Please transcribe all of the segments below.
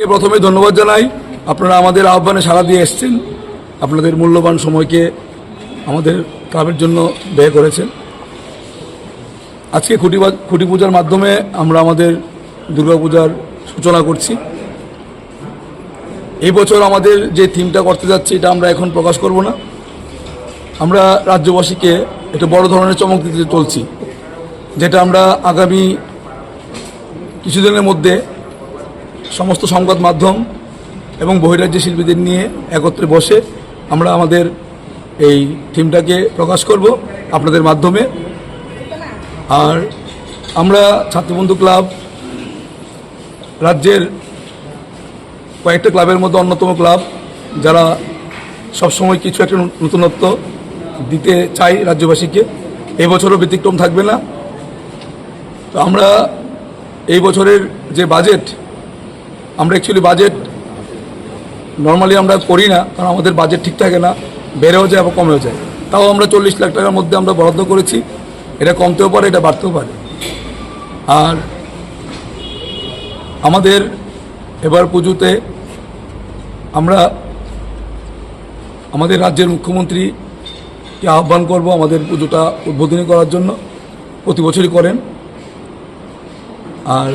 প্রথমে ধন্যবাদ জানাই, আপনারা আমাদের আহ্বানে সাড়া দিয়ে এসেছেন, আপনাদের মূল্যবান সময়কে আমাদের ক্লাবের জন্য ব্যয় করেছেন। আজকে খুঁটি পূজার মাধ্যমে আমরা আমাদের দুর্গাপূজার সূচনা করছি। এই বছর আমাদের যে থিমটা করতে যাচ্ছি এটা আমরা এখন প্রকাশ করব না। আমরা রাজ্যবাসীকে একটা বড় ধরনের চমক দিতে চলছি, যেটা আমরা আগামী কিছুদিনের মধ্যে সমস্ত সংবাদ মাধ্যম এবং বহিরাজ্য শিল্পীদের নিয়ে একত্রে বসে আমরা আমাদের এই থিমটাকে প্রকাশ করব আপনাদের মাধ্যমে। আর আমরা ছাত্রবন্ধু ক্লাব রাজ্যের কয়েকটা ক্লাবের মধ্যে অন্যতম ক্লাব, যারা সবসময় কিছু একটা নতুনত্ব দিতে চাই রাজ্যবাসীকে। এই বছরও ব্যতিক্রম থাকবে না। তো আমরা এই বছরের যে বাজেট, আমরা অ্যাকচুয়ালি বাজেট নর্মালি আমরা করি না, কারণ আমাদের বাজেট ঠিক থাকে না, বেড়েও যায় বা কমেও যায়। তাও আমরা 40 লাখ টাকার মধ্যে আমরা বরাদ্দ করেছি। এটা কমতেও পারে, এটা বাড়তেও পারে। আর আমাদের এবার পুজোতে আমরা আমাদের রাজ্যের মুখ্যমন্ত্রীকে আহ্বান করব আমাদের পুজোটা উদ্বোধনী করার জন্য। প্রতি বছরই করেন। আর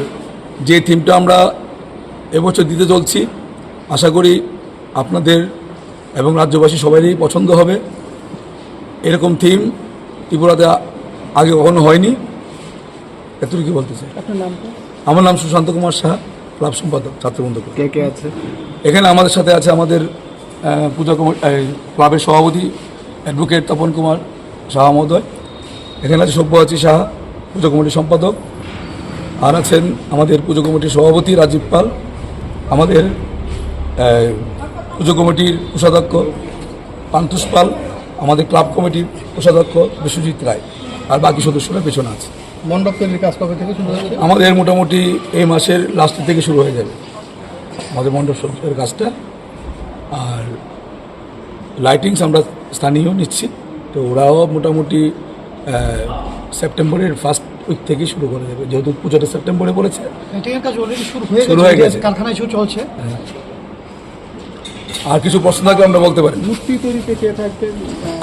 যে থিমটা আমরা এবছর দিতে চলছি, আশা করি আপনাদের এবং রাজ্যবাসী সবারই পছন্দ হবে। এরকম থিম ত্রিপুরাতে আগে কখনো হয়নি। এতটুকু কি বলতে চাই। আপনার নাম? আমার নাম সুশান্ত কুমার সাহা, ক্লাব সম্পাদক, ছাত্রবন্ধু ক্লাব। কে কে আছে এখানে? আমাদের সাথে আছে আমাদের পূজা ক্লাবের সভাপতি অ্যাডভোকেট তপন কুমার সাহা মহোদয়। এখানে আছে সব্যসাচী সাহা, পুজো কমিটির সম্পাদক। আর আছেন আমাদের পুজো কমিটির সভাপতি রাজীব পাল, আমাদের পুজো কমিটির কোষাধ্যক্ষ পান্তুষ পাল, আমাদের ক্লাব কমিটির কোষাধ্যক্ষ বিশ্বজিৎ রায়, আর বাকি সদস্যরা পেছনে আছে। মণ্ডপ তৈরির কাজ কবে থেকে শুরু হয়েছে? আমাদের মোটামুটি এই মাসের লাস্টের থেকে শুরু হয়ে যাবে আমাদের মণ্ডপ সজ্জার কাজটা। আর লাইটিংস আমরা স্থানীয় নিচ্ছি, তো ওরাও মোটামুটি সেপ্টেম্বরের ফার্স্ট উইক থেকেই শুরু করে দেবে, যেহেতু পুজোটা সেপ্টেম্বরে পড়েছে। শুরু হয়ে গেছে, কারখানায় চলছে। আর কিছু প্রশ্ন থাকলে আমরা বলতে পারি। মূর্তি তৈরিতে কে থাকবে?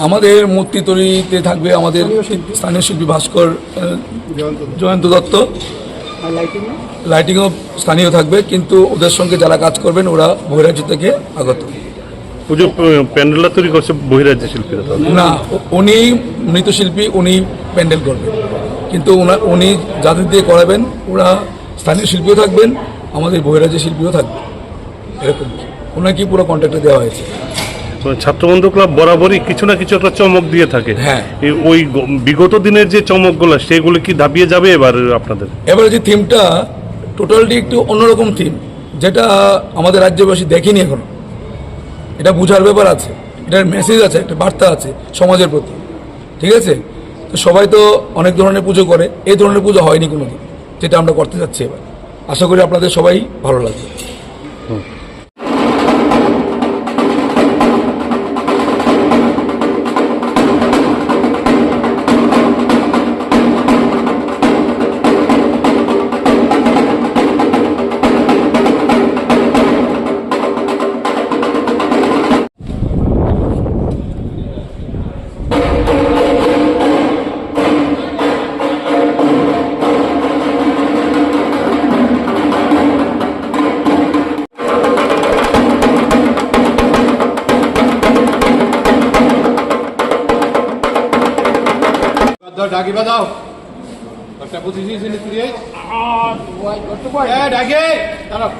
আমাদের মূর্তি তৈরিতে থাকবে আমাদের স্থানীয় শিল্পী ভাস্কর জয়ন্ত দত্ত। লাইটিংও স্থানীয় থাকবে, কিন্তু ওদের সঙ্গে যারা কাজ করবেন ওরা বহিরাজ্য থেকে আগত। পুজো প্যান্ডেলটা তৈরি করছে বহিরাজ্য শিল্পীরা? না, উনি নৃত্যশিল্পী, উনি প্যান্ডেল করবেন, কিন্তু উনি যাদের দিয়ে করাবেন ওরা স্থানীয় শিল্পীও থাকবেন, আমাদের বহিরাজ্য শিল্পীও থাকবে। এরকম ওনাকে পুরো কন্ট্রাক্টে দেওয়া হয়েছে। ছাত্রবন্ধু ক্লাব বরাবরই কিছু না কিছু একটা চমক দিয়ে থাকে। হ্যাঁ, ওই বিগত দিনের যে চমকগুলো সেগুলো কি দাবিয়ে যাবে এবার আপনাদের? এবারে যে থিমটা টোটালটি একটু অন্যরকম থিম, যেটা আমাদের রাজ্যবাসী দেখেনি এখনো। এটা বোঝার ব্যাপার আছে, এটার মেসেজ আছে, একটা বার্তা আছে সমাজের প্রতি। ঠিক আছে, তো সবাই তো অনেক ধরনের পুজো করে, এই ধরনের পুজো হয়নি কোনোদিন, যেটা আমরা করতে যাচ্ছি এবার। আশা করি আপনাদের সবাই ভালো লাগবে। ডাকি বাজাও, একটা 25 ডাকে দাঁড়াও।